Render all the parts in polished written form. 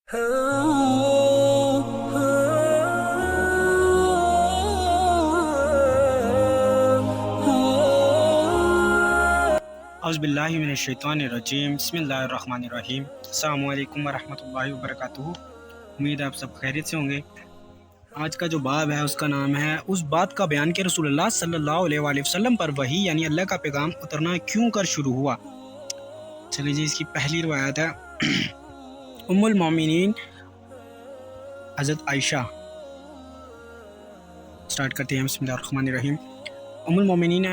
اعوذ मिनश्शैतानिर्रजीम बिस्मिल्लाहिर्रहमानिर्रहीम अस्सलामु अलैकुम वरहमतुल्लाहि वबरकातुहू। उम्मीद है आप सब खैरियत से होंगे। आज का जो बाब है उसका नाम है उस बात का बयान कि रसूलुल्लाह सल्लल्लाहु अलैहि वसल्लम पर वही यानी अल्लाह का पैगाम उतरना क्यों कर शुरू हुआ। चलिए जी, इसकी पहली रिवायत है उम्मुल मोमिनीन हज़रत आयशा। स्टार्ट करते हैं बिस्मिल्लाहिर्रहमानिर्रहीम। उम्मुल मोमिनीन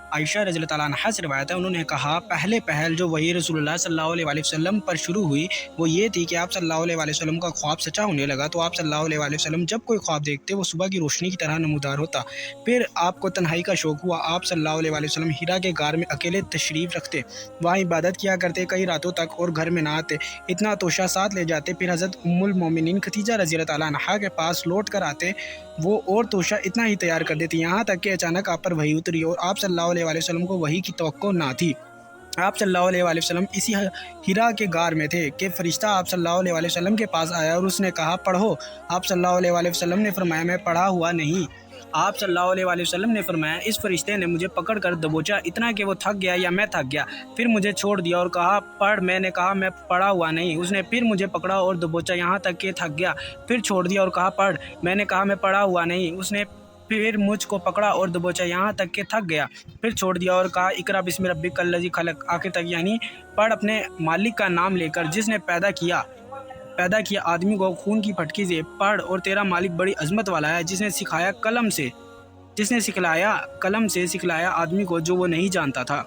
आयशा रज़ियल्लाहु ताला अन्हा से रिवायत है, उन्होंने कहा पहले पहल जो वही रसूलुल्लाह सल्लल्लाहु अलैहि वसल्लम पर शुरू हुई वो ये थी कि आप सल्लल्लाहु अलैहि वसल्लम का ख्वाब सच्चा होने लगा। तो आप सल्लल्लाहु अलैहि वसल्लम जब कोई ख्वाब देखते वो सुबह की रोशनी की तरह नमूदार होता। फिर आपको तन्हाई का शौक़ हुआ। आप सल्लल्लाहु अलैहि वसल्लम हिरा के गार में अकेले तशरीफ़ रखते, वहाँ इबादत किया करते कई रातों तक और घर में ना आते। इतना तोशा साथ ले जाते, फिर हज़रत उम्मुल मोमिनीन खदीजा रज़ियल्लाहु ताला अन्हा के पास लौट कर आते, वो और तोशा इतना ही तैयार कर देती, यहाँ तक कि अचानक आप पर वही उतरी और आप सल्लल्लाहु अलैहि वसल्लम को वही की तवक्को ना थी। आप सल्लल्लाहु अलैहि वसल्लम इसी हिरा के गार में थे कि फरिश्ता आप सल्लल्लाहु अलैहि वसल्लम के पास आया और उसने कहा पढ़ो। आप सल्लल्लाहु अलैहि वसल्लम ने फरमाया मैं पढ़ा हुआ नहीं। आप सल्लल्लाहु अलैहि वसल्लम ने फरमाया इस फरिश्ते ने मुझे पकड़ कर दबोचा, इतना कि वो थक गया या मैं थक गया, फिर मुझे छोड़ दिया और कहा पढ़। मैंने कहा मैं पढ़ा हुआ नहीं। उसने फिर मुझे पकड़ा और दबोचा, यहाँ तक कि थक गया, फिर छोड़ दिया और कहा पढ़। मैंने कहा मैं पढ़ा हुआ नहीं। उसने फिर मुझको पकड़ा और दबोचा, यहाँ तक कि थक गया, फिर छोड़ दिया और कहा इकरा बिस्मि रब्बिकल लज़ी खलक, आखिर तक, यानी पढ़ अपने मालिक का नाम लेकर जिसने पैदा किया आदमी को खून की फटकी से। पढ़ और तेरा मालिक बड़ी अजमत वाला है जिसने कलम से सिखलाया आदमी को जो वो नहीं जानता था।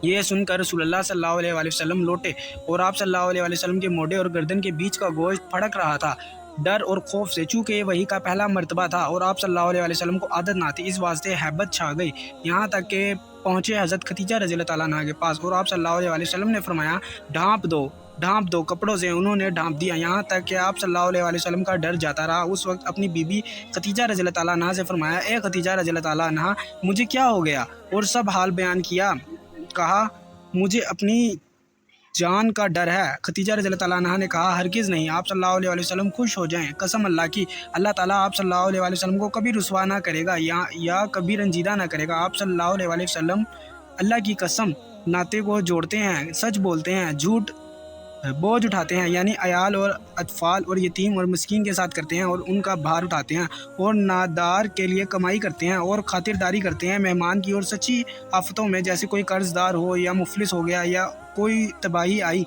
ये सुनकर रसूलुल्लाह सल्लल्लाहु अलैहि वसल्लम लौटे और आप सल्लल्लाहु अलैहि वसल्लम के मोढे और गर्दन के बीच का गोश्त फड़क रहा था डर और खौफ से, चूँकि ये वही का पहला मर्तबा था और आप सल्लल्लाहु अलैहि वसल्लम को आदत ना थी, इस वास्ते हैबत छा गई। यहाँ तक कि पहुँचे हज़रत खदीजा रज़ियल्लाहु ताला अन्हा के पास और आप सल्लल्लाहु अलैहि वसल्लम ने फरमाया ढाँप दो कपड़ों से। उन्होंने ढाँप दिया, यहाँ तक कि आप सल्लल्लाहु अलैहि वसल्लम का डर जाता रहा। उस वक्त अपनी बीबी खदीजा रज़ियल्लाहु ताला अन्हा से फरमाया ए खदीजा रज़ियल्लाहु ताला अन्हा, मुझे क्या हो गया, और सब हाल बयान किया। कहा मुझे अपनी जान का डर है। खदीजा रज़ियल्लाहु ताला अन्हा ने कहा हरगिज़ नहीं। आप सल्लल्लाहु अलैहि वसल्लम खुश हो जाएं, कसम अल्लाह की, अल्लाह ताला आप सल्लल्लाहु अलैहि वसल्लम को कभी रुसवा ना करेगा या कभी रंजीदा ना करेगा। आप सल्लल्लाहु अलैहि वसल्लम अल्लाह की कसम नाते को जोड़ते हैं, सच बोलते हैं, झूठ बोझ उठाते हैं, यानी अयाल और अतफाल और यतीम और मस्कीन के साथ करते हैं और उनका भार उठाते हैं, और नादार के लिए कमाई करते हैं और खातिरदारी करते हैं मेहमान की, और सच्ची आफतों में जैसे कोई कर्जदार हो या मुफलिस हो गया या कोई तबाही आई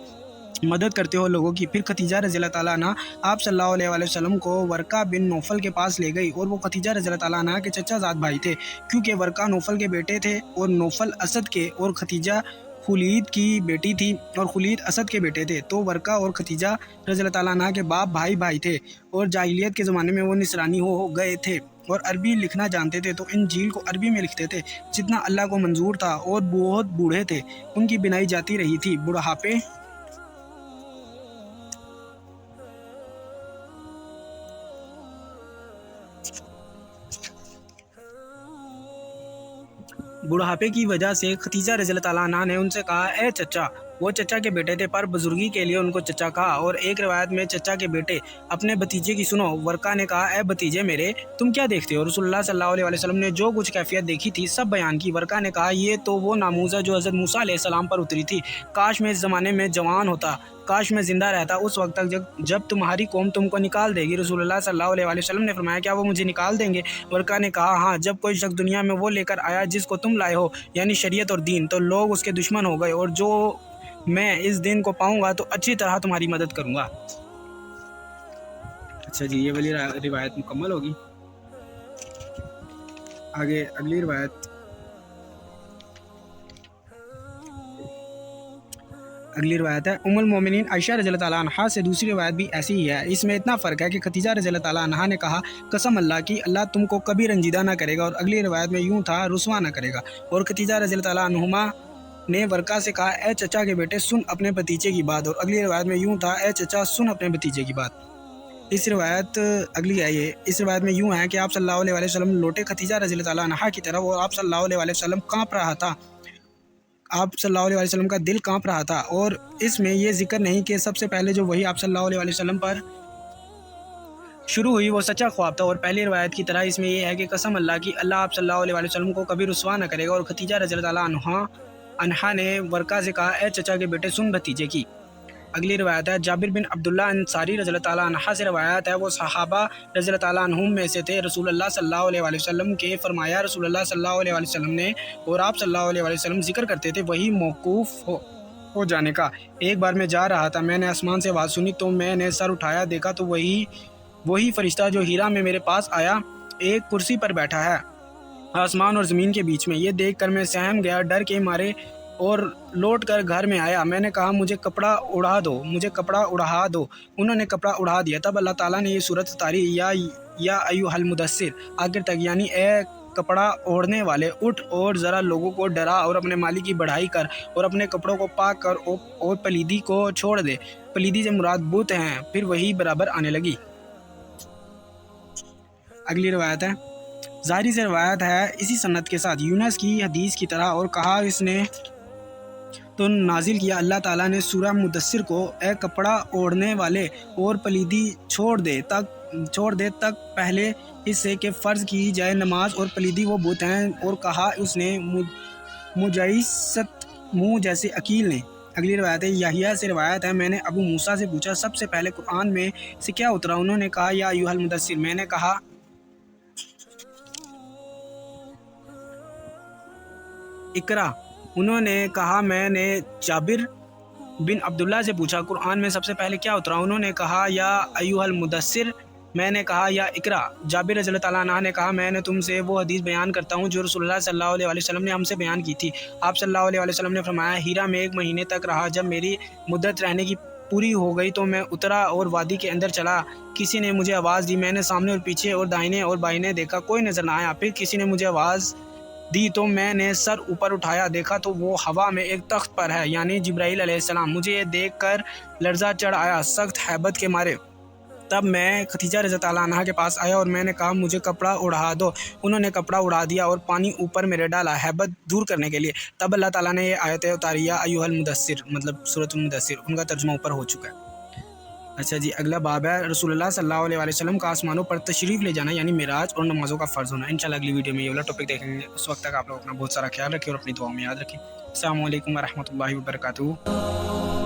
मदद करते हो लोगों की। फिर खदीजा रज़ियल्लाहु ताला अन्हा आप सल्लल्लाहु अलैहि वसल्लम को वर्का बिन नौफल के पास ले गई, और वो खदीजा रज़ियल्लाहु ताला अन्हा के चचा ज़ाद भाई थे, क्योंकि वर्का नौफल के बेटे थे और नौफल असद के, और खदीजा खुलीद की बेटी थी और खुलीद असद के बेटे थे। तो वर्का और खदीजा रज़ियल्लाहु ताला अन्हा के बाप भाई थे और जाहिलियत के ज़माने में वो निसरानी हो गए थे और अरबी लिखना जानते थे, तो इंजील को अरबी में लिखते थे जितना अल्लाह को मंजूर था, और बहुत बूढ़े थे, उनकी बिनाई जाती रही थी। बुढ़ापे की वजह से खदीजा रज़ियल्लाहु ताला अन्हा ने उनसे कहा ए चचा। वो चचा के बेटे थे पर बुजुर्गी के लिए उनको चचा कहा, और एक रिवायत में चचा के बेटे अपने भतीजे की सुनो। वर्का ने कहा ए भतीजे मेरे, तुम क्या देखते हो। रसूलुल्लाह सल्लल्लाहु अलैहि वसल्लम ने जो कुछ कैफियत देखी थी सब बयान की। वर्का ने कहा ये तो वो नामूस है जो हज़रत मूसा अलैहिस्सलाम पर उतरी थी। काश मैं इस ज़माने में जवान होता, काश मैं ज़िंदा रहता उस वक्त तक जब तुम्हारी कौम तुमको निकाल देगी। रसूलुल्लाह सल्लल्लाहु अलैहि वसल्लम ने फरमाया क्या वो मुझे निकाल देंगे। वर्का ने कहा हाँ, जब कोई शख्स दुनिया में वो लेकर आया जिसको तुम लाए हो, यानी शरीयत और दीन, तो लोग उसके दुश्मन हो गए, और जो मैं इस दिन को पाऊंगा तो अच्छी तरह तुम्हारी मदद करूंगा। अच्छा जी, ये वाली रिवायत मुकम्मल होगी। आगे अगली रिवायत है उम्मुल मोमिनीन आयशा रज़ियल्लाहु ताला अन्हा से। दूसरी रिवायत भी ऐसी ही है। इसमें इतना फ़र्क है कि खदीजा रज़ियल्लाहु ताला अन्हा ने कहा कसम अल्लाह की, अल्लाह तुमको कभी रंजीदा ना करेगा, और अगली रिवायत में यूँ था रुसवा ना करेगा। और खदीजा रज़ियल्लाहु ताला अन्हुमा ने वर्का से कहा ए चचा के बेटे सुन अपने भतीजे की बात, और अगली रिवायत में यूँ था ए चचा सुन अपने भतीजे की बात। इस रिवायत में यूँ है कि आप सल्लल्लाहु अलैहि वसल्लम लौटे खदीजा रज़ियल्लाहु ताला अन्हा की तरफ, और आप सल्लल्लाहु अलैहि वसल्लम काँप रहा था आप सल्लल्लाहु अलैहि वसल्लम का दिल कांप रहा था। और इसमें ये जिक्र नहीं कि सबसे पहले जो वही आप सल्लल्लाहु अलैहि वसल्लम पर शुरू हुई वो सच्चा ख्वाब था। और पहली रिवायत की तरह इसमें ये है कि कसम अल्लाह की, अल्लाह आप सल्लल्लाहु अलैहि वसल्लम को कभी रुसवा न करेगा। और खदीजा रज़ियल्लाहु अन्हा ने वर्का से कहा, ए चचा के बेटे सुन भतीजे की। अगली रिवायत है जाबिर बिन अब्दुल्ला अंसारी रज़ियल्लाहु अन्हा से रिवायत है, वो सहाबा रज़ियल्लाहु अन्हुम में से थे। रसूलुल्लाह सल्लल्लाहु अलैहि वसल्लम के फरमाया, रसूलुल्लाह सल्लल्लाहु अलैहि वसल्लम ने और आप सल्लल्लाहु अलैहि वसल्लम जिक्र करते थे वही मौकूफ़ हो जाने का। एक बार मैं जा रहा था, मैंने आसमान से आवाज़ सुनी तो मैंने सर उठाया, देखा तो वही फरिश्ता जो हीरा में मेरे पास आया एक कुर्सी पर बैठा है आसमान और ज़मीन के बीच में। ये देख कर मैं सहम गया डर के मारे और लौट कर घर में आया। मैंने कहा मुझे कपड़ा उड़ा दो। उन्होंने कपड़ा उड़ा दिया। तब अल्लाह ताला ने ये सूरत उतारी, या अय्युहल मुदस्सिर आखिर तक, यानी ए कपड़ा ओढ़ने वाले, उठ और ज़रा लोगों को डरा और अपने मालिक की बढ़ाई कर और अपने कपड़ों को पाक कर और पलीदी को छोड़ दे। पलीदी से मुराद बुत हैं। फिर वही बराबर आने लगी। अगली रवायत है, ज़ाहिरी से रवायत है इसी सन्नत के साथ यूनस की हदीस की तरह। और कहा इसने तो नाजिल किया, अल्लाह ताला ने सूरह मुदस्सिर को, ए कपड़ा ओढ़ने वाले और पलीदी छोड़ दे तक पहले हिस्से के फ़र्ज़ की जाए नमाज और पलीदी वो बुत हैं। और कहा उसने मुजाइसत मुँह जैसे अकील ने। अगली रवायत है, याहिया से रवायत है, मैंने अबू मूसा से पूछा सबसे पहले कुरान में से क्या उतरा। उन्होंने कहा या अय्युहल मुदस्सिर। मैंने कहा इकरा। उन्होंने कहा मैंने जाबिर बिन अब्दुल्ला से पूछा कुरान में सबसे पहले क्या उतरा। उन्होंने कहा या अय्युहल मुदस्सिर। मैंने कहा या इकरा। जाबिर रज़ियल्लाहु अन्हु ने कहा मैंने तुमसे वो हदीस बयान करता हूँ जो रसूलुल्लाह सल्लल्लाहु अलैहि वसल्लम ने हमसे बयान की थी। आप सल्लल्लाहु अलैहि वसल्लम ने फरमाया, हीरा में 1 महीने तक रहा। जब मेरी मुद्दत रहने की पूरी हो गई तो मैं उतरा और वादी के अंदर चला। किसी ने मुझे आवाज़ दी, मैंने सामने और पीछे और दाहिने और बाइने देखा, कोई नज़र ना आया। फिर किसी ने मुझे आवाज़ दी तो मैंने सर ऊपर उठाया, देखा तो वो हवा में एक तख्त पर है, यानी जिब्राईल अलैहिस्सलाम। मुझे ये देखकर लर्जा चढ़ आया सख्त हैबत के मारे। तब मैं खदीजा रज़ियल्लाहु अन्हा के पास आया और मैंने कहा मुझे कपड़ा उड़ा दो। उन्होंने कपड़ा उड़ा दिया और पानी ऊपर मेरे डाला हैबत दूर करने के लिए। तब अल्लाह ताला ने ये आयतें उतारी, या अय्युहल मुदस्सिर, मतलब सूरत मुदस्सिर। उनका तर्जुमा ऊपर हो चुका है। अच्छा जी, अगला बाब है रसूलुल्लाह सल्लल्लाहु अलैहि वसल्लम का आसमानों पर तशरीफ़ ले जाना, यानी मिराज और नमाज़ों का फ़र्ज़ होना। इंशाल्लाह अगली वीडियो में ये वाला टॉपिक देखेंगे। उस वक्त तक आप लोग अपना बहुत सारा ख्याल रखिए और अपनी दुआ में याद रखिए। अस्सलामु अलैकुम व रहमतुल्लाहि व बरकातुहू।